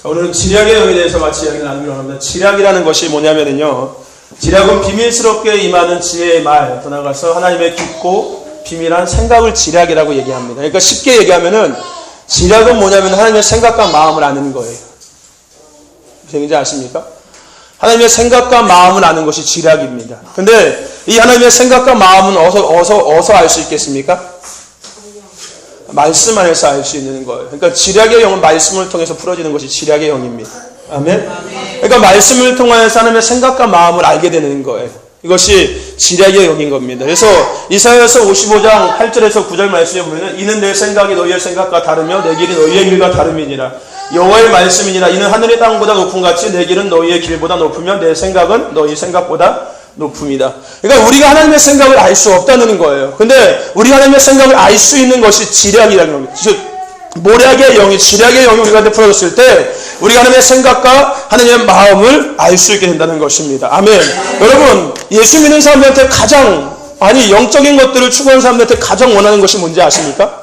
오늘은 지략의 영에 대해서 같이 이야기를 나누기로 합니다. 지략이라는 것이 뭐냐면요, 지략은 비밀스럽게 임하는 지혜의 말, 더 나아가서 하나님의 깊고 비밀한 생각을 지략이라고 얘기합니다. 그러니까 쉽게 얘기하면은 지략은 뭐냐면 하나님의 생각과 마음을 아는 거예요. 무슨 얘기인지 아십니까? 하나님의 생각과 마음을 아는 것이 지략입니다. 근데 이 하나님의 생각과 마음은 어디서 알 수 있겠습니까? 말씀 안에서 알 수 있는 거예요. 그러니까 지략의 영은 말씀을 통해서 풀어지는 것이 지략의 영입니다. 아멘? 그러니까 말씀을 통해서 하나님의 생각과 마음을 알게 되는 거예요. 이것이 지략의 영인 겁니다. 그래서 이사야서 55장 8절에서 9절 말씀에 보면 이는 내 생각이 너희의 생각과 다르며 내 길이 너희의 길과 다름이니라. 여호와의 말씀이니라. 이는 하늘의 땅보다 높은 같이 내 길은 너희의 길보다 높으며 내 생각은 너희 생각보다 높음이다. 그러니까 우리가 하나님의 생각을 알 수 없다는 거예요. 근데 우리가 하나님의 생각을 알 수 있는 것이 지략이라는 겁니다. 즉 모략의 영이, 지략의 영이 우리한테 풀어졌을 때 우리가 하나님의 생각과 하나님의 마음을 알 수 있게 된다는 것입니다. 아멘. 여러분, 예수 믿는 사람들한테 영적인 것들을 추구하는 사람들한테 가장 원하는 것이 뭔지 아십니까?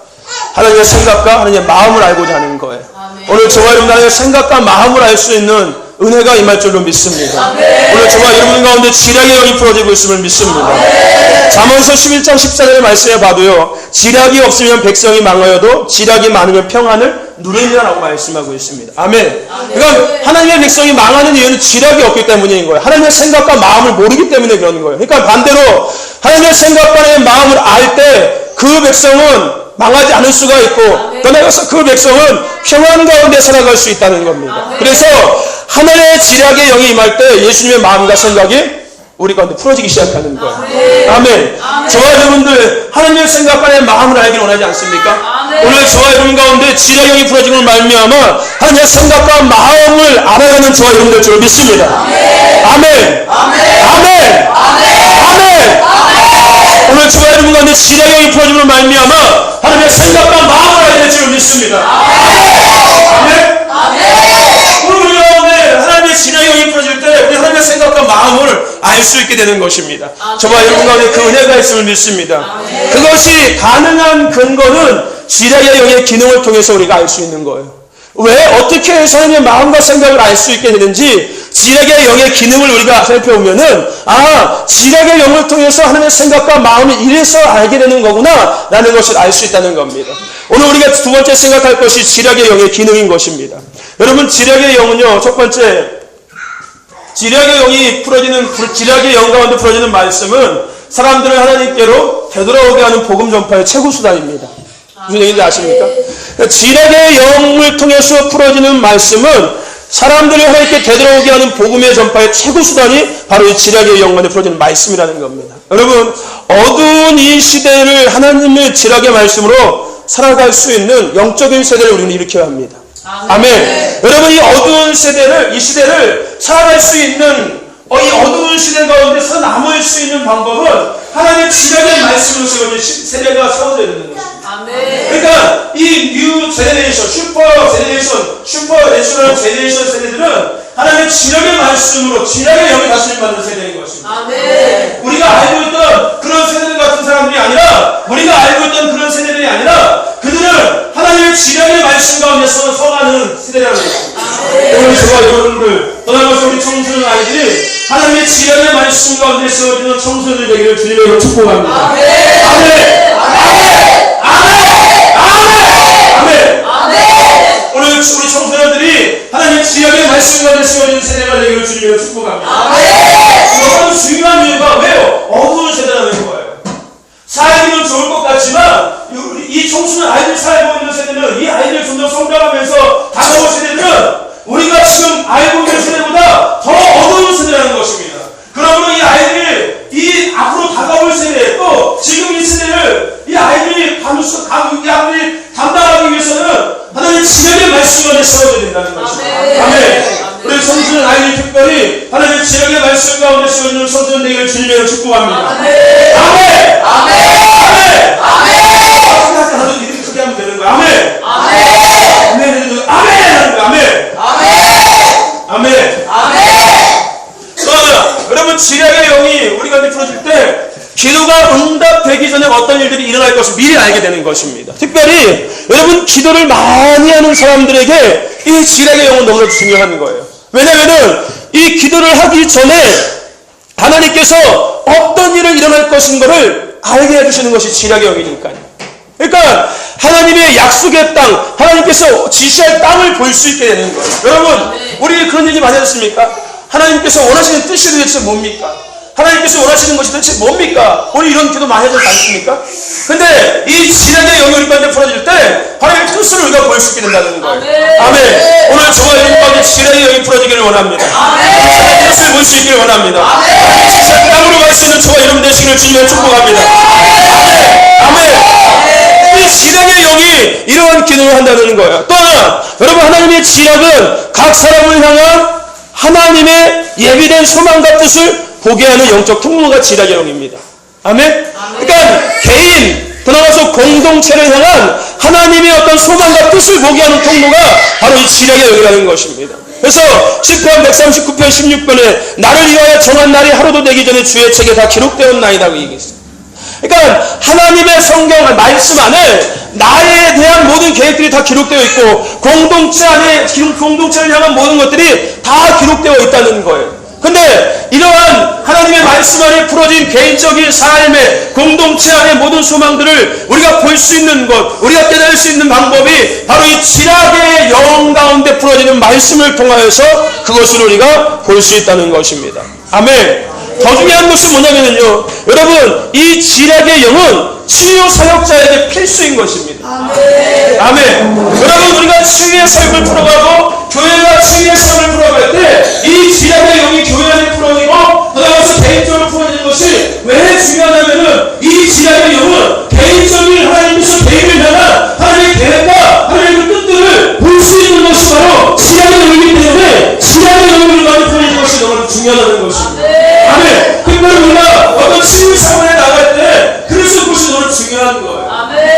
하나님의 생각과 하나님의 마음을 알고자 하는 거예요. 오늘 저와 여러분 하나님의 생각과 마음을 알 수 있는 은혜가 임할 줄로 믿습니다. 오늘 저와 여러분 가운데 지략의 영이 풀어지고 있음을 믿습니다. 잠언서 11장 14절의 말씀에 봐도요, 지략이 없으면 백성이 망하여도 지략이 많으면 평안을 누리느라고 말씀하고 있습니다. 아멘. 그러니까 하나님의 백성이 망하는 이유는 지략이 없기 때문인 거예요. 하나님의 생각과 마음을 모르기 때문에 그러는 거예요. 그러니까 반대로 하나님의 생각과 하나님의 마음을 알 때 그 백성은 망하지 않을 수가 있고 또 나아가서 그 백성은 평안 가운데 살아갈 수 있다는 겁니다. 그래서 하늘의 지략의 영이 임할 때 예수님의 마음과 생각이 우리 가운데 풀어지기 시작하는 거예요. 아멘. 저와 여러분들 하나님의 생각과 하나님의 마음을 알기를 원하지 않습니까? 오늘 저와 여러분 가운데 지략의 영이 풀어지고 말미암아 하나님의 생각과 마음을 알아가는 저와 여러분들 줄 믿습니다. 아멘. 아멘. 아멘. 오늘 저와 여러분 가운데 지략의 영이 풀어지고 말미암아 하나님의 생각과 마음을 알게 될 줄 믿습니다. 아멘. 오늘 우리 가운데 하나님의 지략의 영이 풀어질 때 우리 하나님의 생각과 마음을 알 수 있게 되는 것입니다. 저와 여러분 가운데 그 은혜가 있음을 믿습니다. 그것이 가능한 근거는 지략의 영의 기능을 통해서 우리가 알 수 있는 거예요. 왜 어떻게 해서 하나님의 마음과 생각을 알 수 있게 되는지 지략의 영의 기능을 우리가 살펴보면은 지략의 영을 통해서 하나님의 생각과 마음을 이래서 알게 되는 거구나 라는 것을 알 수 있다는 겁니다. 오늘 우리가 두 번째 생각할 것이 지략의 영의 기능인 것입니다. 여러분, 지략의 영은요, 첫 번째 지략의 영 가운데 풀어지는 말씀은 사람들을 하나님께로 되돌아오게 하는 복음 전파의 최고 수단입니다. 무슨 얘기인지 아십니까? 지략의 영을 통해서 풀어지는 말씀은 사람들을 하나님께 되돌아오게 하는 복음의 전파의 최고 수단이 바로 이 지략의 영 안에 풀어지는 말씀이라는 겁니다. 여러분, 어두운 이 시대를 하나님의 지략의 말씀으로 살아갈 수 있는 영적인 세대를 우리는 일으켜야 합니다. 아멘. 여러분, 이 시대를 살아갈 수 있는 이 어두운 시대 가운데 살아남을 수 있는 방법은 하나님의 지략의 말씀으로 세워진 세대가 세워져야 되는 것입니다. 그러니까 이 뉴 제네레이션, 슈퍼 내셔널 제네레이션 세대들은 하나님의 지략의 말씀으로 지략의 영이 다스림 받는 세대인 것입니다. 우리가 알고 있던 그런 세대들 같은 사람들이 아니라, 우리가 알고 있던 그런 세대들이 아니라 그들은 하나님의 지략의 말씀 가운데서 서가는 세대라는 것입니다. 오늘 저와 여러분들, 떠나면서 우리 청소년 아이들이 하나님의 지략의 말씀 가운데 세워지는 청소년들 되기를 주님으로 축복합니다. 아멘. 오늘 우리 청소년들이 하나님의 지략의 말씀 가운데 세워지는 세대가 되기를 주님으로 축복합니다. 너무 중요한 이유가 왜요? 어두운 세대라는 거예요. 살기는 좋을 것 같지만 이 청소년 아이들 살고 있는 세대는, 이 아이들 점점 성장하면서 다가올 세대는 우리가 지금 알고 있는 세대보다 더 어두운 세대라는 것입니다. 그러므로 이 아이들이 앞으로 다가올 세대, 또 지금 이 세대를 이 아이들이 담당하기 위해서는 하나님의 지략의 말씀 안에 세워져야 된다는 것입니다. 아멘. 우리 청소년 아이들 특별히 하나님의 지략의 말씀 가운데 세워지는 청소년 되기를 주님으로 축복합니다. 아멘. 하나도 이렇게 크게 하면 되는 거야. 아멘. 여러분, 지략의 영이 우리 가운데 풀어질 때 기도가 응답되기 전에 어떤 일들이 일어날 것을 미리 알게 되는 것입니다. 특별히 여러분, 기도를 많이 하는 사람들에게 이 지략의 영은 너무나 중요한 거예요. 왜냐하면 이 기도를 하기 전에 하나님께서 어떤 일을 일어날 것인가를 알게 해주시는 것이 지략의 영이니까요. 그러니까 하나님의 약속의 땅, 하나님께서 지시할 땅을 볼 수 있게 되는 거예요. 여러분, 우리 그런 얘기 많이 하셨습니까? 하나님께서 원하시는 뜻이 도대체 뭡니까? 하나님께서 원하시는 것이 도대체 뭡니까? 우리 이런 기도 많이 하지 않습니까? 근데 이 지략의 영이 우리 가운데 풀어질 때 하나님의 뜻을 우리가 볼 수 있게 된다는 거예요. 아멘. 오늘 저와 여러분 가운데 지략의 영이 풀어지기를 원합니다. 하나님의 뜻을 볼 수 있기를 원합니다. 하나님의 지시할 땅으로 갈 수 있는 저와 여러분 되시기를 주님의 축복합니다. 아멘. 이 지략의 영이 이러한 기능을 한다는 거예요. 또 하나, 여러분, 하나님의 지략은 각 사람을 향한 하나님의 예비된 소망과 뜻을 보게 하는 영적 통로가 지략의 영입니다. 아멘? 그러니까 개인, 더 나아가서 공동체를 향한 하나님의 어떤 소망과 뜻을 보게 하는 통로가 바로 이 지략의 영이라는 것입니다. 그래서 시편 139편 16번에 나를 위하여 정한 날이 하루도 되기 전에 주의 책에 다 기록되었나이다고 얘기했어요. 그러니까 하나님의 성경 말씀 안에 나에 대한 모든 계획들이 다 기록되어 있고 공동체 안에 공동체를 향한 모든 것들이 다 기록되어 있다는 거예요. 근데 이러한 하나님의 말씀 안에 풀어진 개인적인 삶의 공동체 안의 모든 소망들을 우리가 볼 수 있는 것, 우리가 깨달을 수 있는 방법이 바로 이 지략의 영 가운데 풀어지는 말씀을 통하여서 그것을 우리가 볼 수 있다는 것입니다. 아멘. 더 중요한 것은 뭐냐면요, 여러분, 이 지략의 영은 치유 사역자에게 필수인 것입니다. 아멘. 여러분, 우리가 치유의 삶을 풀어가고 교회가 치유의 삶을 풀어갈 때 이 지략의 영이 교회 안에 풀어지고 그다음에 개인적으로 풀어지는 것이 왜 중요하냐면은 이 지략의 영은 개인적인 하나님께서 개인을 향한 하나님의 계획과 하나님의 뜻들을 볼 수 있는 것이 바로 지략의 영이기 때문에 지략의 영을 많이 풀어지는 것이 너무 중요하다는 것입니다. 아멘. 그러니까 우리가 어떤 치유 사건에 나갈 때 그래서 그것이 너무 중요한 거예요.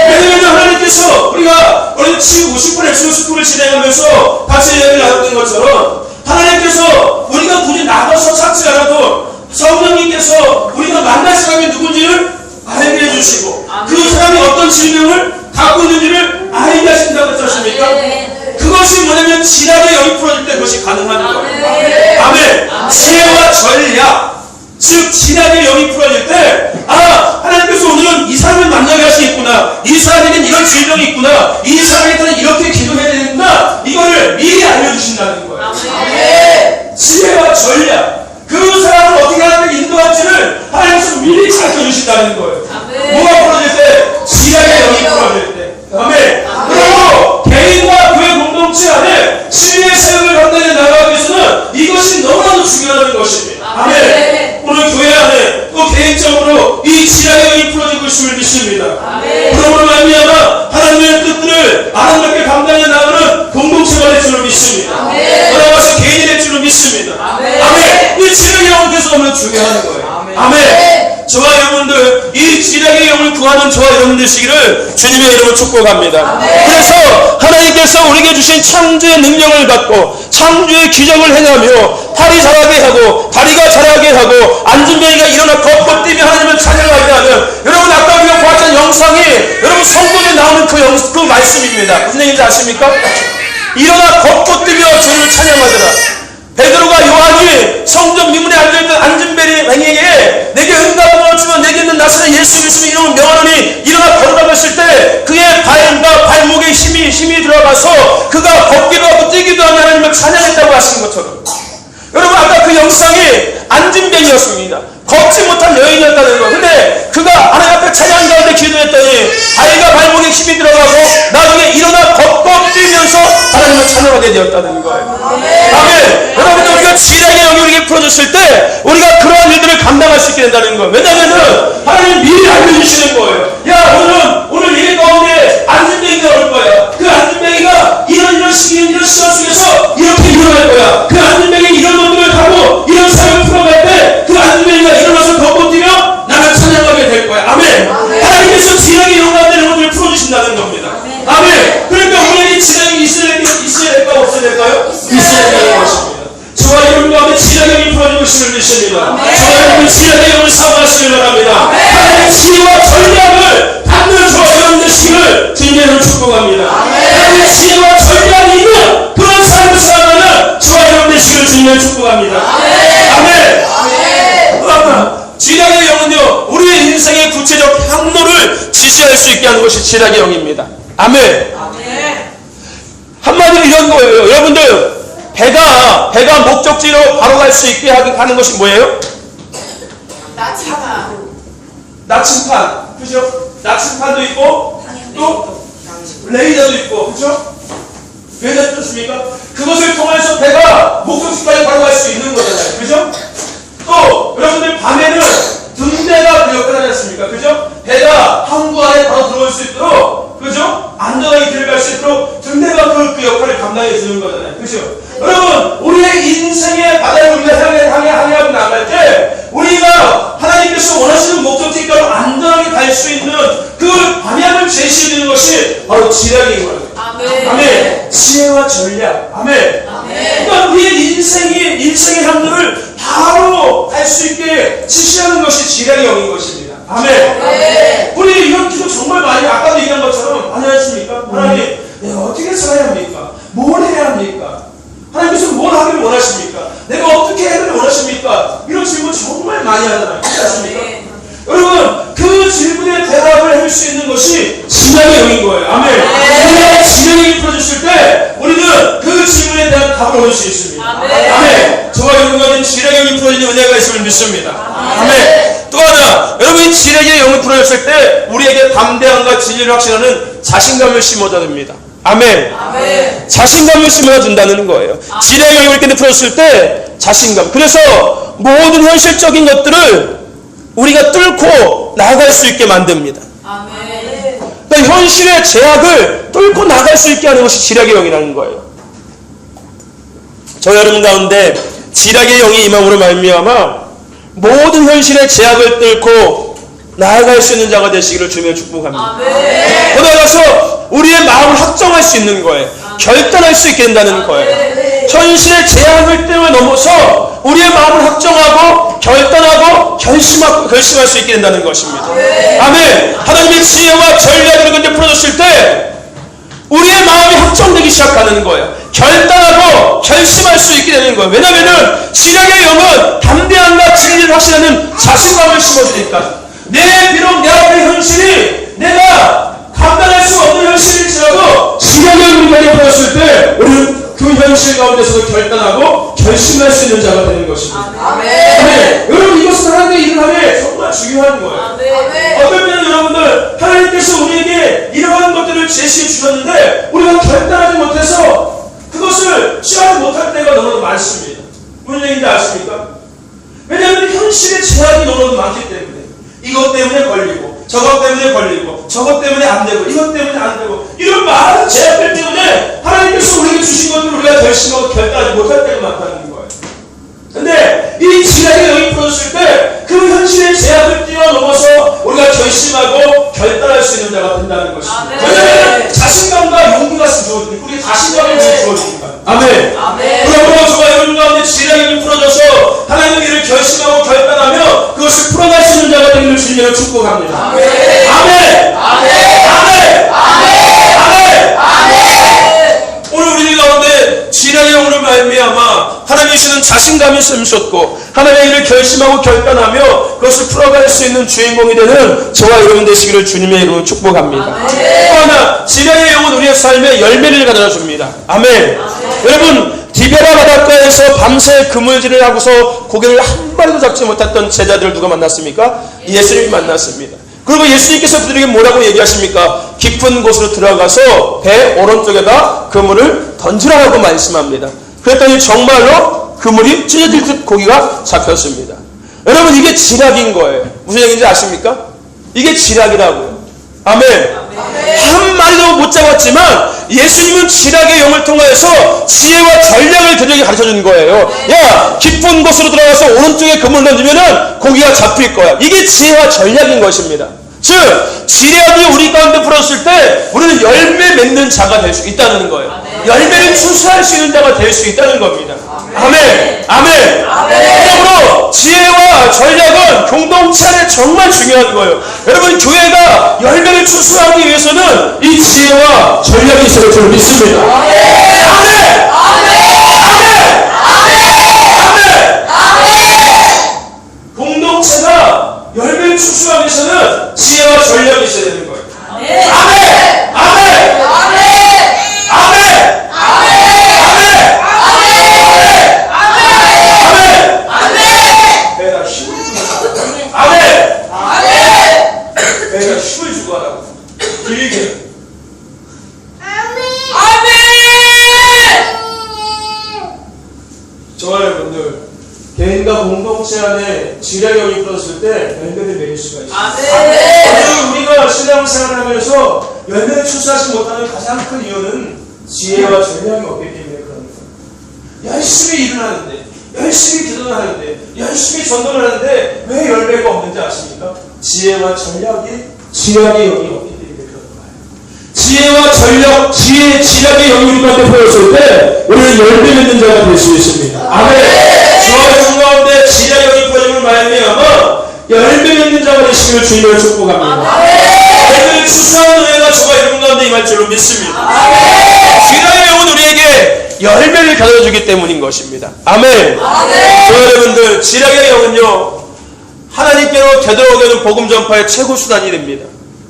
왜냐하면 하나님께서 우리가 오늘 치유 50분 엑소스쿨을 진행하면서 같이 이야기를 나눴던 것처럼 하나님께서 우리가 굳이 나가서 찾지 않아도 성령님께서 우리가 만날 사람이 누군지를 알게 해주시고 그 사람이 어떤 질병을 갖고 있는지를 알게 하신다고 했지 않습니까? 그것이 뭐냐면 지략의 영이 풀어질 때 그것이 가능한 거예요. 아멘. 지혜와 전략, 즉 지략의 영이 풀어질 때 하나님께서 오늘은 이 사람을 만나게 하시겠구나, 이 사람에게는 이런 질병이 있구나, 이 사람에게는 이렇게 기도해야 되는구나, 이거를 미리 알려주신다는 거예요. 지혜와 전략, 그 사람을 어떻게 하는 데 인도할지를 하나님께서 미리 가르쳐주신다는 거예요. 뭐가 풀어질 때? 지략의 영이 풀어질 때. 아멘. 그리고 개인과 교회 공동체 안에 치유의 사역을 감당해 나가기 위해서는 이것이 너무나도 중요하다는 것입니다. 아멘. 오늘 교회 안에 또 개인적으로 이 지략의 영이 풀어지고 있음을 믿습니다. 그러므로 말미암아 하나님의 뜻들을 아름답게 감당해 나가는 공동체가 될 줄을 믿습니다. 돌아가서 개인이 될 줄을 믿습니다. 아멘. 이 지략의 영은 그래서 너무나 중요한 거예요. 아멘. 저와 여러분들 이 지략의 영을 구하는 저와 여러분 되시기를 주님의 이름으로 축복합니다. 그래서 하나님께서 우리에게 주신 창조의 능력을 갖고 창조의 기적을 행하며 팔이 자라게 하고 다리가 자라게 하고 앉은뱅이가 일어나 걷고 뛰며 하나님을 찬양하게 하는, 여러분 아까 우리가 보았던 영상이 여러분 성경에 나오는 그 말씀입니다. 무슨 얘기인지 아십니까? 일어나 걷고 뛰며 주님을 찬양하더라. 베드로가 요한이 성전 미문에 앉아있던 앉은뱅이에게 내게 응답을 주면 내게 있는 나사렛 예수 믿으면 이름을 명하노니 일어나 걸어가셨을 때 그의 발과 발목에 힘이 들어가서 그가 걷기도 하고 뛰기도 하며 하나님을 찬양했다고 하신 것처럼, 여러분 아까 그 영상이 앉은뱅이였습니다. 걷지 못한 여인이었다는 거. 근데 그가 하나님 앞에 찬양 가운데 기도했더니 발과 발목에 힘이 들어가고 나중에 일어나 걷고 뛰면서 하나님을 찬양하게 되었다는 거예요. 아멘. 여러분, 우리가 지략의 영이 우리에게 풀어졌을 때 우리가 그러한 일들을 감당할 수 있게 된다는 거예요. 왜냐하면 하나님이 미리 알려주시는 거예요. 야, 오늘 예배 가운데 앉은뱅이가 올 거야. 그 앉은뱅이가 이런 시간 속에서 이렇게 일어날 거야. 그 앉은뱅이 이런 것들을 하고 이런 삶을 풀어갈 때 그 앉은뱅이가 일어나서 걷고 뛰며 나를 찬양하게 될 거야. 아멘. 하나님께서 지략의 영 가운데 여러분들을 풀어주신다는 겁니다. 아멘. 그러니까 우리에게 지략이 있어야 될까 없어야 될까요? 있어야 되는 것입니다. 저와 여러분 가운데 지략의 영이 풀어지고 있음을 믿습니다. 저와 여러분 지략의 영을 사모하시기 바랍니다. 하나님의 지혜와 전략을 받는 저와 여러분 되시기를 주님의 이름으로 축복합니다. 하나님의 지혜와 전략이 있는 그런 될 수 있게 하는 것이 지략의 영입니다. 아멘. 한마디로 이런 거예요. 여러분들, 배가 목적지로 바로 갈 수 있게 하는 것이 뭐예요? 나침판. 그죠? 나침판도 있고, 또 레이더도 있고, 그죠? 레이더 좋습니까? 그것을 통해서 배가 목적지까지 바로 갈 수 있는 거잖아요. 그죠? 또, 여러분들, 밤에는 등대가 그 역할을 하지 않습니까? 그죠? 배가 항구 안에 바로 들어올 수 있도록, 그죠? 안전하게 들어갈 수 있도록 등대가 그 역할을 감당해 주는 거잖아요. 그죠? 여러분, 우리의 인생의 바다를 우리가 향하고 나갈 때, 우리가 하나님께서 원하시는 목적지까지 안전하게 갈 수 있는 그 방향을 제시해 주는 것이 바로 지략인 거예요. 아멘. 지혜와 전략. 아멘. 그러니까 우리의 인생의 향로를 바로 갈 수 있게 지시하는 것이 지략의 영인 것입니다. 아멘. 우리 이런 기도 정말 많이 아까도 얘기한 것처럼 많이 하십니까? 하나님, 내가 어떻게 살아야 합니까? 뭘 해야 합니까? 하나님께서 뭘 하기를 원하십니까? 내가 어떻게 하기를 원하십니까? 이런 질문 정말 많이 하잖아요. 그렇지 않습니까? 여러분, 그 질문에 대답을 할 수 있는 것이 지략의 영인 거예요. 아멘. 지략의 영이 풀어줬을 때 우리는 그 질문에 대한 답을 얻을 수 있습니다. 아멘. 저와 여러분과 지략의 영이 풀어지는 은혜가 있음을 믿습니다. 아멘. 또 하나, 여러분이 지략의 영을 풀어줬을 때 우리에게 담대함과 진리를 확신하는 자신감을 심어줘야 됩니다. 아멘. 자신감을 심어준다는 거예요. 지략의 영을 이렇게 풀었을 때 자신감. 그래서 모든 현실적인 것들을 우리가 뚫고 나아갈 수 있게 만듭니다. 그러니까 현실의 제약을 뚫고 나갈 수 있게 하는 것이 지략의 영이라는 거예요. 저 여러분 가운데 지략의 영이 임함으로 말미암아 모든 현실의 제약을 뚫고 나아갈 수 있는 자가 되시기를 주며 축복합니다. 거기서 우리의 마음을 확정할 수 있는 거예요. 결단할 수 있게 된다는 거예요. 현실의 제약을 넘어서 우리의 마음을 확정하고 결단하고 결심할 수 있게 된다는 것입니다. 아멘. 하나님의 지혜와 전략을 근데 풀어줬을 때 우리의 마음이 확정되기 시작하는 거예요. 결단하고 결심할 수 있게 되는 거예요. 왜냐하면 지략의 영은 담대함과 진리를 확신하는 자신감을 심어주니까 비록 내 앞에 현실이 내가 감당할 수 없는 현실일지라도 지략의 영을 풀어줬을 때 우리는 그 현실 가운데서도 결단하고 결심할 수 있는 자가 되는 것입니다. 아멘. 여러분, 이것은 하나님의 일을 하면 정말 중요한 거예요. 어떨 때는 여러분들 하나님께서 우리에게 이러한 것들을 제시해 주셨는데 우리가 결단하지 못해서 그것을 취하지 못할 때가 너무나 많습니다. 무슨 얘기인지 아십니까? 왜냐하면 현실의 제약이 너무나 많기 때문에 이것 때문에 걸리고 저것 때문에 걸리고 저것 때문에 안 되고 이것 때문에 안 되고 이런 많은 제약들 때문에 하나님께서 우리에게 주신 것들을 우리가 결심하고 결단하지 못할 때가 많다는 거예요. 근데 이 지략의 영이 풀어졌을 때 그 현실의 제약을 뛰어넘어서 우리가 결심하고 결단할 수 있는 자가 된다는 것입니다. 왜냐하면 자신감과 용기가 주어집니다. 우리 자신감이 주어집니다. 아멘. 그러므로 저와 여러분 가운데 지략의 영이 풀어져서 하나님의 일을 결심하고 결단하며 그것을 풀어갈 수 있는 자가 되기를 주님으로 축복합니다. 아멘. 아멘. 아멘. 아멘. 아멘. 오늘 우리 가운데 지략의 영으로 말미암아 하나님이 주시는 자신감이 샘솟고 하나님의 일을 결심하고 결단하며 그것을 풀어갈 수 있는 주인공이 되는 저와 여러분 되시기를 주님의 이름으로 축복합니다. 또 하나, 지략의 영은 우리의 삶에 열매를 가져다 줍니다. 아멘. 여러분, 디베라 바닷가에서 밤새 그물질을 하고서 고개를 한 마리도 잡지 못했던 제자들을 누가 만났습니까? 예수님이 만났습니다. 그리고 예수님께서 그들에게 뭐라고 얘기하십니까? 깊은 곳으로 들어가서 배 오른쪽에다 그물을 던지라고 말씀합니다. 그랬더니 정말로 그물이 찢어질 듯 고기가 잡혔습니다. 여러분, 이게 지략인 거예요. 무슨 얘기인지 아십니까? 이게 지략이라고요. 아멘. 한 마리도 못 잡았지만 예수님은 지략의 영을 통하여서 지혜와 전략을 그들에게 가르쳐준 거예요. 야, 깊은 곳으로 들어가서 오른쪽에 그물을 던지면은 고기가 잡힐 거야. 이게 지혜와 전략인 것입니다. 즉, 지략이 우리 가운데 풀었을 때 우리는 열매 맺는 자가 될 수 있다는 거예요. 열매를 추수할 수 있는 자가 될 수 있다는 겁니다. 아멘. 아멘. 그러므로 지혜와 전략은 공동체 안에 정말 중요한 거예요. 여러분, 교회가 열매를 추수하기 위해서는 이 지혜와 전략이 있어야 저는 믿습니다. 아멘. 아멘. 아멘. 아멘. 공동체가 열매를 추수하기 위해서는 지혜와 전략이 있어야 되는 거예요. 공동체 안에 지략의 영이 풀어졌을 때 열매를 맺을 수가 있습니다. 아멘. 우리가 신앙생활을 하면서 열매를 출산하지 못하는 가장 큰 이유는 지혜와 전략이 없기 때문에 그런 거예요. 열심히 일을 하는데, 열심히 기도를 하는데, 열심히 전도를 하는데 왜 열매가 없는지 아십니까? 지혜와 지략의 영이 없기 때문에 그런 거예요. 지혜와 지략의 영이 우리 가운데 보였을 때 우리는 열매 맺는 자가 될 수 있습니다. 아멘. 저와 주 가운데 지략의 영이 퍼짐을 말미암아 열매 맺는 자가 되시기를 주님을 축복합니다. 열매를 출산하는 은혜가 저와 여러분 가운데 임할 줄로 믿습니다. 지략의 영은 우리에게 열매를 가져주기 때문인 것입니다. 아멘. 저와 여러분들, 지략의 영은요, 하나님께로 되돌아오는 복음 전파의 최고 수단이 됩니다.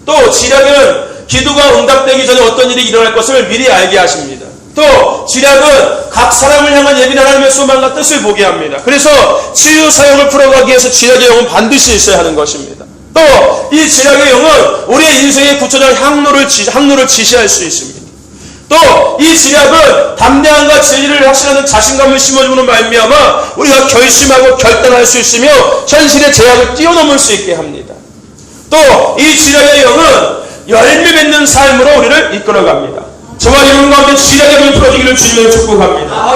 또 지략은 기도가 응답되기 전에 어떤 일이 일어날 것을 미리 알게 하십니다. 또 지략은 각 사람을 향한 예비한 하나님의 소망과 뜻을 보게 합니다. 그래서 치유 사역을 풀어가기 위해서 지략의 영은 반드시 있어야 하는 것입니다. 또 이 지략의 영은 우리의 인생의 구체적인 항로를 지시할 수 있습니다. 또 이 지략은 담대함과 진리를 확신하는 자신감을 심어주는 말미암아 우리가 결심하고 결단할 수 있으며 현실의 제약을 뛰어넘을 수 있게 합니다. 또 이 지략의 영은 열매 맺는 삶으로 우리를 이끌어갑니다. 저와 여러분 가운데 지략의 영이 풀어지기를 주님을 축복합니다.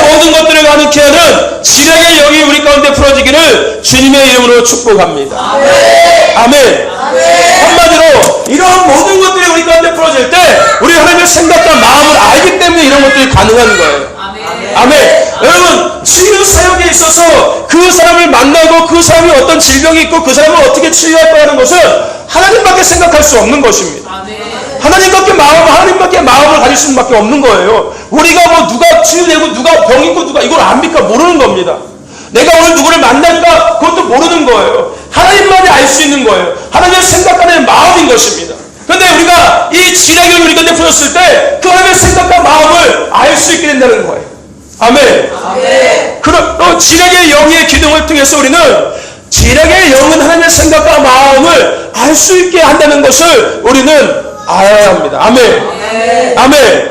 모든 것들을 가능케 하는 지략의 영이 우리 가운데 풀어지기를 주님의 이름으로 축복합니다. 아멘. 한마디로 이런 모든 것들이 우리 가운데 풀어질 때 우리 하나님의 생각과 마음을 알기 때문에 이런 것들이 가능한 거예요. 아멘. 여러분, 치유 사역에 있어서 그 사람을 만나고 그 사람이 어떤 질병이 있고 그 사람을 어떻게 치유할까 하는 것은 하나님밖에 생각할 수 없는 것입니다. 하나님밖에 마음을 가질 수밖에 없는 거예요. 우리가 뭐 누가 치유되고 누가 병 있고 누가 이걸 압니까? 모르는 겁니다. 내가 오늘 누구를 만날까? 그것도 모르는 거예요. 하나님만이 알 수 있는 거예요. 하나님의 생각하는 마음인 것입니다. 그런데 우리가 이 지략의 영이 우리 가운데 풀었을 때 그 하나님의 생각과 마음을 알 수 있게 된다는 거예요. 아멘. 그럼 지략의 영의 기능을 통해서 우리는 지략의 영은 하나님의 생각과 마음을 알 수 있게 한다는 것을 우리는 알아야 합니다. 아멘.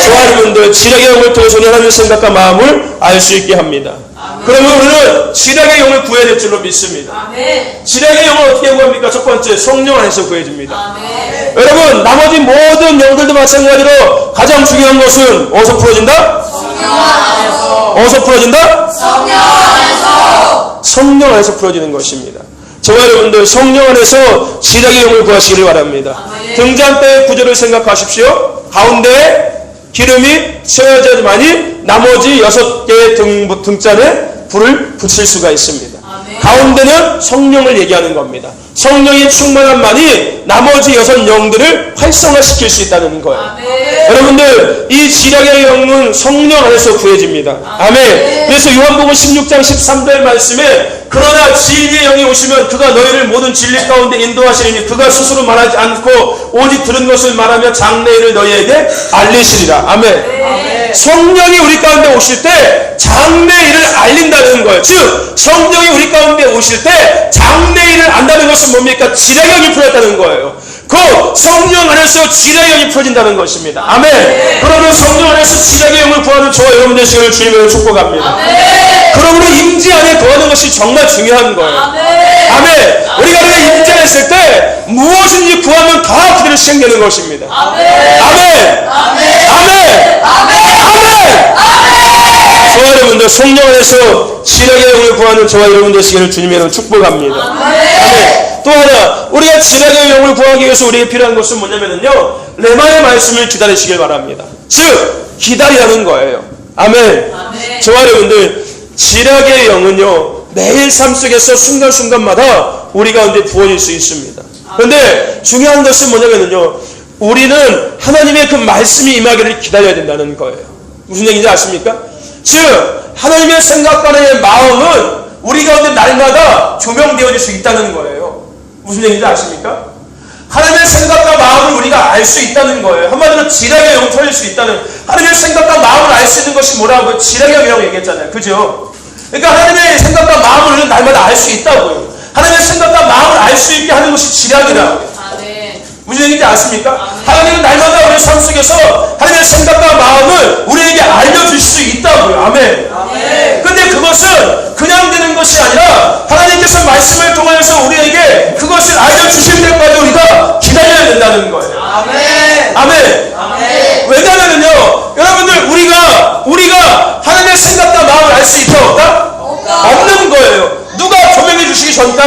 저와 여러분들, 지략의 영을 통해서 하나님의 생각과 마음을 알 수 있게 합니다. 그러면 우리는 지략의 영을 구해야 될 줄로 믿습니다. 지략의 영을 어떻게 구합니까? 첫 번째, 성령 안에서 구해집니다. 여러분, 나머지 모든 영들도 마찬가지로 가장 중요한 것은 어디서 풀어진다? 성령 안에서. 어디서 풀어진다? 성령 안에서. 성령 안에서 풀어지는 것입니다. 저와 여러분들, 성령 안에서 지략의 영을 구하시기를 바랍니다. 등잔대의 구조를 생각하십시오. 가운데에 기름이 채워져야지만이 나머지 6개의 등잔에 불을 붙일 수가 있습니다. 가운데는 성령을 얘기하는 겁니다. 성령이 충만한만이 나머지 6 영들을 활성화시킬 수 있다는 거예요. 여러분들, 이 지략의 영은 성령 안에서 구해집니다. 아멘. 그래서 요한복음 16장 13절 말씀에 그러나 진리의 영이 오시면 그가 너희를 모든 진리 가운데 인도하시리니 그가 스스로 말하지 않고 오직 들은 것을 말하며 장래일을 너희에게 알리시리라. 아멘. 성령이 우리 가운데 오실 때 장래일을 알린다는 거예요. 즉 성령이 우리 가운데 오실 때 장래일을 안다는 것은 뭡니까? 지략의 영이 풀렸다는 거예요. 그 성령 안에서 지략의 영이 풀어진다는 것입니다. 아멘. 그러면 성령 안에서 지략의 영을 구하는 저와 여러분 되시기를 주님으로 축복합니다. 그러므로 임재 안에 거하는 것이 정말 중요한 거예요. 아멘. 우리가 임재 안에 있을 때 무엇인지 구하면 다 그대로 시행되는 것입니다. 아멘. 저와 여러분들, 성령 안에서 지략의 영을 구하는 저와 여러분 되시기를 주님으로 축복합니다. 아멘. 또 하나, 우리가 지략의 영을 구하기 위해서 우리에게 필요한 것은 뭐냐면요, 레마의 말씀을 기다리시길 바랍니다. 즉 기다리라는 거예요. 아멘. 저와 여러분들, 지략의 영은요 매일 삶 속에서 순간순간마다 우리 가운데 부어질 수 있습니다. 그런데 중요한 것은 뭐냐면요, 우리는 하나님의 그 말씀이 임하기를 기다려야 된다는 거예요. 무슨 얘기인지 아십니까? 즉 하나님의 생각과 하나님의 마음은 우리 가운데 날마다 조명되어질 수 있다는 거예요. 무슨 얘기인지 아십니까? 하나님의 생각과 마음을 우리가 알 수 있다는 거예요. 한마디로 지략의 영을 터질 수 있다는, 하나님의 생각과 마음을 알 수 있는 것이 뭐라고요? 지략의 영이라고 얘기했잖아요. 그죠? 그러니까 하나님의 생각과 마음을 우리는 날마다 알 수 있다고요. 하나님의 생각과 마음을 알 수 있게 하는 것이 지략이라고요. 무슨 얘기인지 아십니까? 하나님은 날마다 우리 삶 속에서 하나님의 생각과 마음을 우리에게 알려줄 수 있다고요. 아멘. 근데 그것은 그냥 되는 것이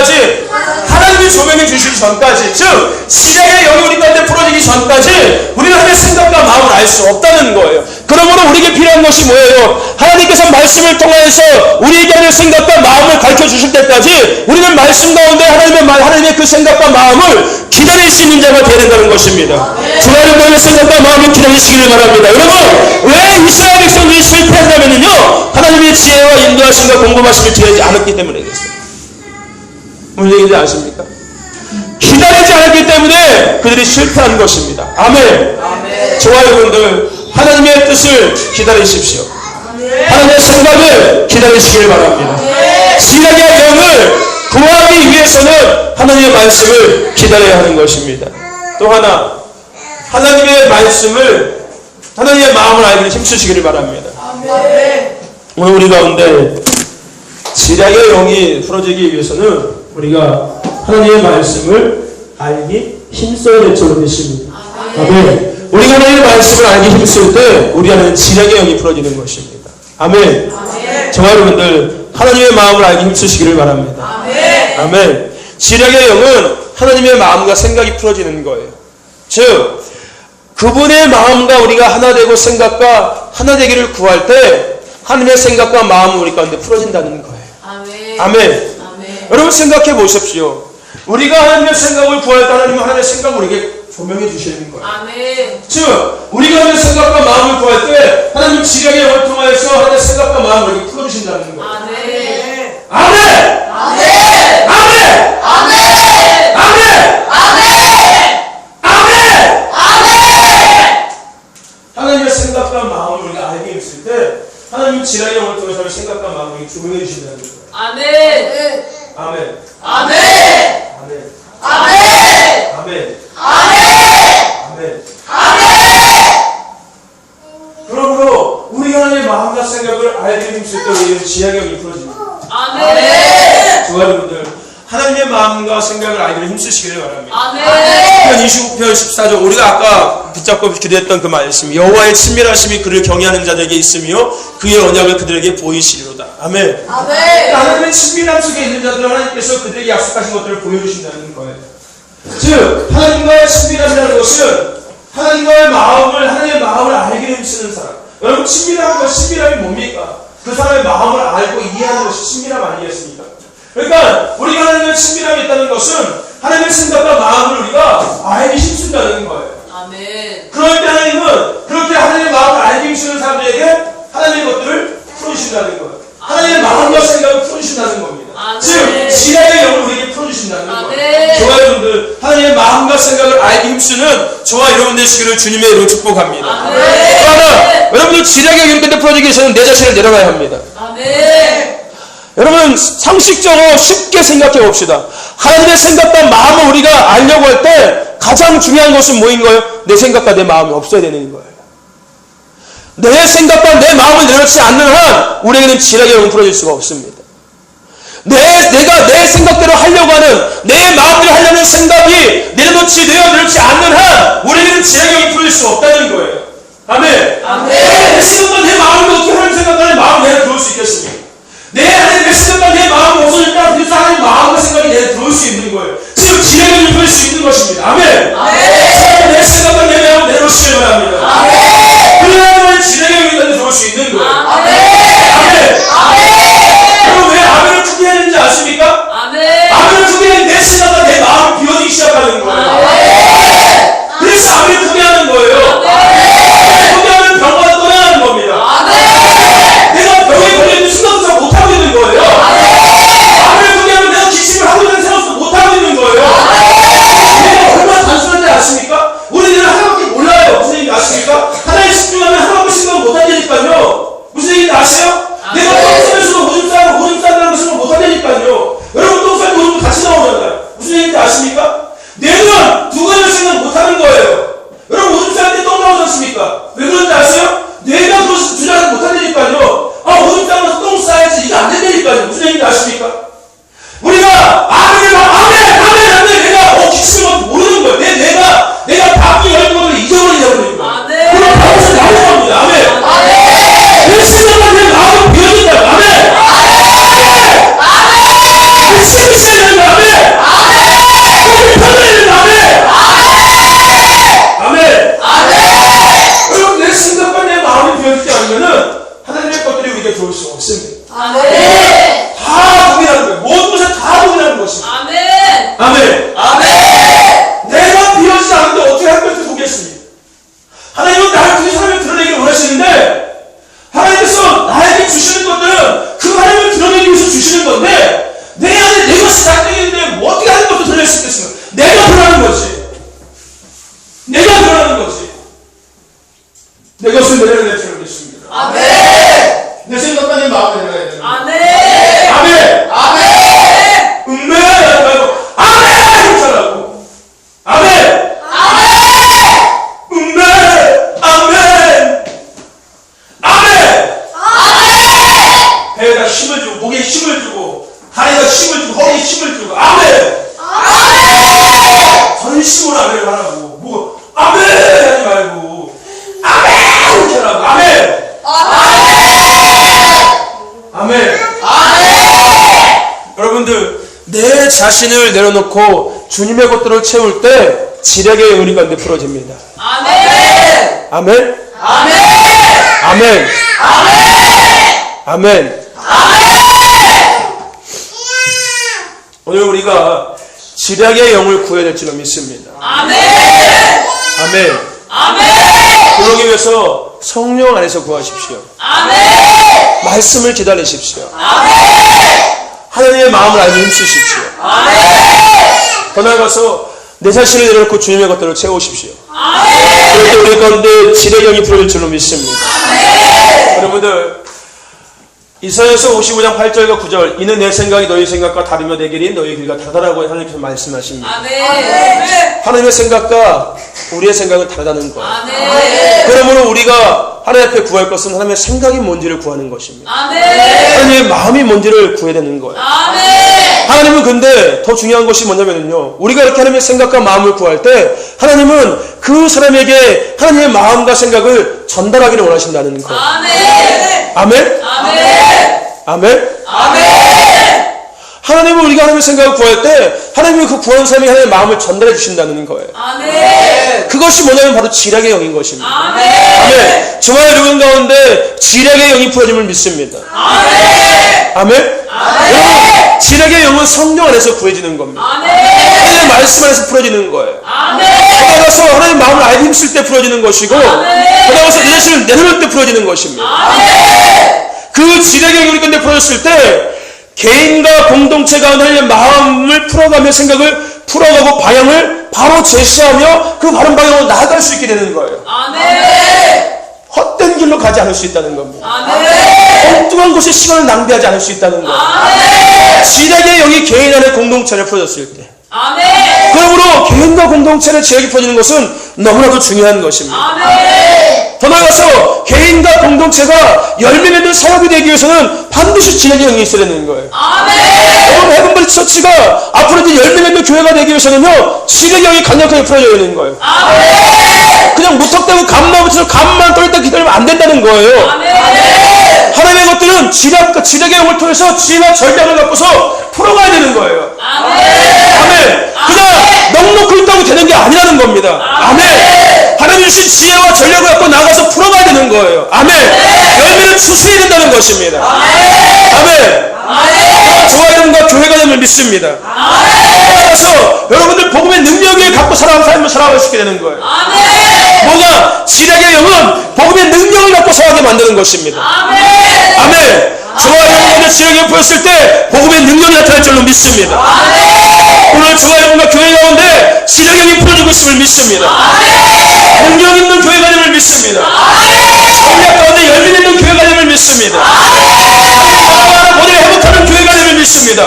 전까지, 하나님이 조명해 주시기 전까지, 즉 지략의 영이 우리 가운데 풀어지기 전까지 우리는 하나님의 생각과 마음을 알 수 없다는 거예요. 그러므로 우리에게 필요한 것이 뭐예요? 하나님께서 말씀을 통해서 우리에게 하는 생각과 마음을 가르쳐 주실 때까지 우리는 말씀 가운데 하나님의 그 생각과 마음을 기다릴 수 있는 자가 되어야 된다는 것입니다. 주하나님의 생각과 마음을 기다리시기를 바랍니다. 여러분, 왜 이스라엘 백성들이 실패했냐면요, 하나님의 지혜와 인도하심과 공급하심을 기다리지 않았기 때문에 그랬어요. 무슨 얘기인지 아십니까? 기다리지 않았기 때문에 그들이 실패한 것입니다. 아멘. 저와 여러분들, 하나님의 뜻을 기다리십시오. 하나님의 생각을 기다리시길 바랍니다. 지략의 영을 구하기 위해서는 하나님의 말씀을 기다려야 하는 것입니다. 또 하나, 하나님의 말씀을, 하나님의 마음을 알기를 힘쓰시기를 바랍니다. 오늘 우리 가운데 지략의 영이 풀어지기 위해서는 우리가 하나님의 말씀을 알기 힘써야 될 줄로 믿습니다. 아멘. 우리가 하나님의 말씀을 알기 힘쓸 때 우리 안에는 지략의 영이 풀어지는 것입니다. 아멘. 저와 여러분들, 하나님의 마음을 알기 힘쓰시기를 바랍니다. 아멘. 지략의 영은 하나님의 마음과 생각이 풀어지는 거예요. 즉, 그분의 마음과 우리가 하나 되고 생각과 하나 되기를 구할 때 하나님의 생각과 마음은 우리 가운데 풀어진다는 거예요. 아멘. 여러분 생각해 보십시오. 우리가 하나님의 생각을 구할 때 하나님은 하나님의 생각을 우리에게 조명해 주시는 거예요. 즉, 우리가 하나님의 생각과 마음을 구할 때 하나님 지략의 영을 통해서 하나님의 생각과 마음을 우리에게 풀어주신다는 거예요. 아멘. 아멘. 아멘. 아멘. 하나님의 생각과 마음을 우리가 알게 했을 때 하나님 지략의 영을 통해서 생각과 마음을 우리에게 조명해 주신다는 거예요. 아멘. 아멘. 아멘. 그러므로 우리가 하나님의 마음과 생각을 알게 힘쓸 때 우리는 지략의 영이 풀어집니다. 저와 여러분들, 하나님의 마음과 생각을 알기를 힘쓰시기를 바랍니다. 29편 14절, 우리가 아까 붙잡고 기도했던 그 말씀, 여호와의 친밀하심이 그를 경외하는 자들에게 있으며 그의 언약을 그들에게 보이시리로다. 아멘. 하나님의 친밀함 속에 있는 자들은 하나님께서 그들에게 약속하신 것들을 보여주신다는 거예요. 즉, 하나님과의 친밀함이라는 것은 하나님의 마음을 알기를 힘쓰는 사람. 여러분, 친밀함이 뭡니까? 그 사람의 마음을 알고 이해하는 것이 친밀함 아니겠습니까? 그러니까 우리가 하나님의 친밀함이 있다는 것은 하나님의 생각과 마음을 우리가 알기 힘쓴다는 거예요. 그럴 때 하나님은 그렇게 하나님의 마음을 알기 힘쓰는 사람들에게 하나님의 것들을 풀어주신다는 거예요. 하나님의 마음과 생각을 풀어주신다는 겁니다. 즉, 지략의 영을 우리에게 풀어주신다는 거예요. 저와 여러분들, 하나님의 마음과 생각을 알기 힘쓰는 저와 여러분 되시기를 주님의 이름으로 축복합니다. 그러나 여러분들 지략의 영이 이렇게 풀어지기 위해서는 내 자신을 내려가야 합니다. 여러분, 상식적으로 쉽게 생각해 봅시다. 하나님의 생각과 마음을 우리가 알려고 할 때 가장 중요한 것은 뭐인 거예요? 내 생각과 내 마음이 없어야 되는 거예요. 내 생각과 내 마음을 내려놓지 않는 한 우리에게는 지략의 영은 풀어질 수가 없습니다. 내가 내 생각대로 하려고 하는, 내 마음대로 하려는 생각이 내려놓지 않는 한 우리에게는 지략의 영이 풀어질 수 없다는 거예요. 아멘. 내 생각과 내 마음을 어떻게 하나님 생각과 내 마음을 내려놓을 수 있겠습니까? 내 생각과 내 마음이 없어질 때 그래서 하나님 마음과 생각이 내려놓을 수 있는 거예요. 지금 지략의 영을 풀어질 수 있는 것입니다. 아멘. 내 생각과 내 마음을 내려놓으시길 바랍니다. 그래야만 지략의 영이 내려놓을 수 있는 거예요. 아멘. 여러분, 왜 아멘을 크게 해야 되는지 아십니까? 아멘을 크게 하면 내 생각과 내 마음이 비워지기 시작하는 거예요. 그래서 아멘을 크게 하는 거예요. 크게 하면 병마다 떠나는 겁니다. 들어올 수 없습니다. 아멘. 다 동일하는 거예요. 모든 것에 다 동일하는 것입니다. 아멘. 아멘. 아멘. 내가 비어지지 않는데 어떻게 한 뼘도 보겠습니까? 하나님은 나를 통해 사람을 드러내기를 원하시는데, 하나님께서 나에게 주시는 것들은 그 하나님을 드러내기 위해서 주시는 건데, 내 안에 내 것이 작정했는데 뭐 어떻게 하는 것도 드러낼 수 있겠습니까? 내가 드러나는 거지. 내가 드러나는 거지. 내 것을 내려내 드러내겠습니다. 아멘. 내 생각과 내 마음에 내려야 되는 거야. 아멘. 아멘. 아멘. 음메 하지 말고 아멘! 이렇게하라고. 아멘! 음메! 아멘! 아멘! 배에다 힘을 주고, 목에 힘을 주고, 다리에다 힘을 주고, 허리에 힘을 주고, 아멘! 전심으로 아멘을 하라고. 뭐, 아멘! 하지 말고, 아멘! 이렇게 하라고. 아멘! 아멘! 여러분들, 내 자신을 내려놓고 주님의 것들을 채울 때 지략의 영이 가운데 풀어집니다. 아멘. 아멘? 아멘. 아멘. 아멘. 아멘. 오늘 우리가 지략의 영을 구해야 될 줄로 믿습니다. 아멘. 아멘. 아멘. 그러기 위해서 성령 안에서 구하십시오. 아멘. 말씀을 기다리십시오. 아멘. 하나님의 마음을 알고 힘쓰십시오. 아멘. 더 나아가서 내 자신을 내려놓고 주님의 것들을 채우십시오. 아멘. 그럴 때 우리 가운데 지략의 영이 풀어질 줄로 믿습니다. 여러분들, 이사야서 55장 8절과 9절, 이는 내 생각이 너희 생각과 다르며 내 길이 너희 길과 다르다라고 하나님께서 말씀하십니다. 아멘. 하나님의 생각과 우리의 생각은 다르다는 거예요. 아멘. 그러므로 우리가 하나님 앞에 구할 것은 하나님의 생각이 뭔지를 구하는 것입니다. 아멘. 하나님의 마음이 뭔지를 구해야 되는 거예요. 아멘. 하나님은 근데 더 중요한 것이 뭐냐면요, 우리가 이렇게 하나님의 생각과 마음을 구할 때 하나님은 그 사람에게 하나님의 마음과 생각을 전달하기를 원하신다는 거예요. 아멘. 아멘? 아멘. 아멘? 아멘. 하나님은 우리가 하나님의 생각을 구할 때 하나님이 그 구한 사람이 하나님의 마음을 전달해 주신다는 거예요. 아멘. 그것이 뭐냐면 바로 지략의 영인 것입니다. 아멘. 아멘. 저와 여러분 가운데 지략의 영이 풀어짐을 믿습니다. 아멘. 아멘? 여러분, 지략의 영은 성령 안에서 구해지는 겁니다. 아멘. 하나님의 말씀 안에서 풀어지는 거예요. 아멘. 그러면서 하나님의 마음을 알기 힘쓸 때 풀어지는 것이고, 그러면서 내 자신을 내려놓을 때 풀어지는 것입니다. 아멘. 그 지략의 영이 우리 가운데 풀어졌을 때 개인과 공동체가 하나님의 마음을 풀어가며 생각을 풀어가고 방향을 바로 제시하며 그 바른 방향으로 나아갈 수 있게 되는 거예요. 아멘. 헛된 길로 가지 않을 수 있다는 겁니다. 아멘. 엉뚱한 곳에 시간을 낭비하지 않을 수 있다는 거예요. 아멘. 지략의 영이 개인 안에 공동체를 풀어졌을 때, 아멘. 그러므로 개인과 공동체의 지략이 풀어지는 것은 너무나도 중요한 것입니다. 아멘. 더 나아가서 개인과 공동체가 열매 맺는 사역이 되기 위해서는 반드시 지략의 영이 있어야 되는 거예요. 아멘. 여러분, 헤븐브리 처치가 앞으로 이제 열매 맺는 교회가 되기 위해서는요, 지략의 영이 강력하게 풀어져야 되는 거예요. 아멘. 그냥 무턱대고 감만 붙여서 감만 떨다 기다리면 안 된다는 거예요. 아멘. 하나님의 것들은 지략의 영을 통해서 지혜와 전략을 갖고서 풀어가야 되는 거예요. 아멘. 아멘. 그냥 넉넉히 있다고 되는 게 아니라는 겁니다. 아멘. 하나님 주신 지혜와 전략을 갖고 나가서 풀어가야 되는 거예요. 아멘. 열매를 추수해야 된다는 것입니다. 아멘. 저와 여러분과 교회가 됨을 믿습니다. 그래서 여러분들 복음의 능력을 갖고 살아가는 삶을 살아갈 수 있게 되는 거예요. 아멘. 뭐가? 지략의 영은 복음의 능력을 갖고 살아가게 만드는 것입니다. 아멘. 아멘. 저와 여러분의 지략의 영이 보였을 때 복음의 능력이 나타날 줄로 믿습니다. 오늘 저와 여러분과 교회 가운데 지략의 영이 풀어지고 있음을 믿습니다. 능력 있는 교회가 됨을 믿습니다. 전략 가운데 열매 있는 교회가 됨을 믿습니다. 오늘 회복하는 교회가 됨을 믿습니다.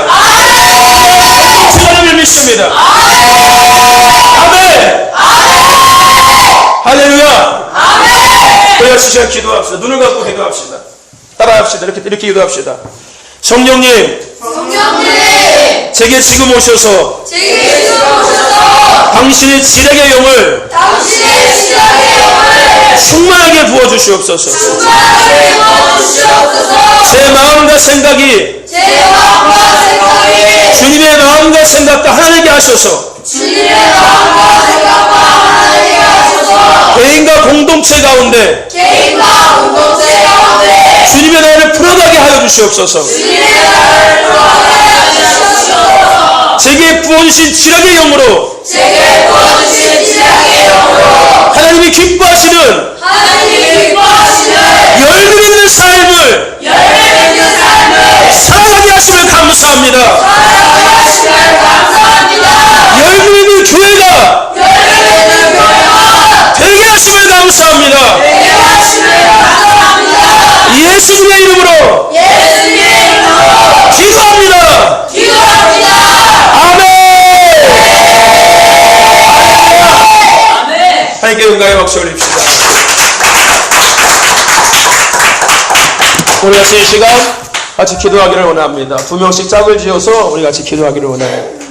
공동체가 됨을 믿습니다. 아멘. 할렐루야. 우리가 시작 기도합시다. 눈을 감고 기도합시다. 따라합시다. 이렇게 기도합시다. 성령님, 제게 지금 오셔서 당신의 지략의 영을 충만하게 부어주시옵소서. 제 마음과 생각이 주님의 마음과 생각과 하나님께 하셔서 개인과 공동체 가운데 주님의 나라를 풀어가게 주시옵소서. 제게 부어주신 지략의 영으로 하나님이 기뻐하시는 열매 있는 삶을 살아가게 하심을 감사합니다. 열매 있는 교회가 되게 하심을 감사합니다. 예수님의 이름으로 기도합니다. 아멘. 하나님께 영광의 박수 올립시다. 우리 같이 이 시간 같이 기도하기를 원합니다. 2명씩 짝을 지어서 우리 같이 기도하기를 원해요.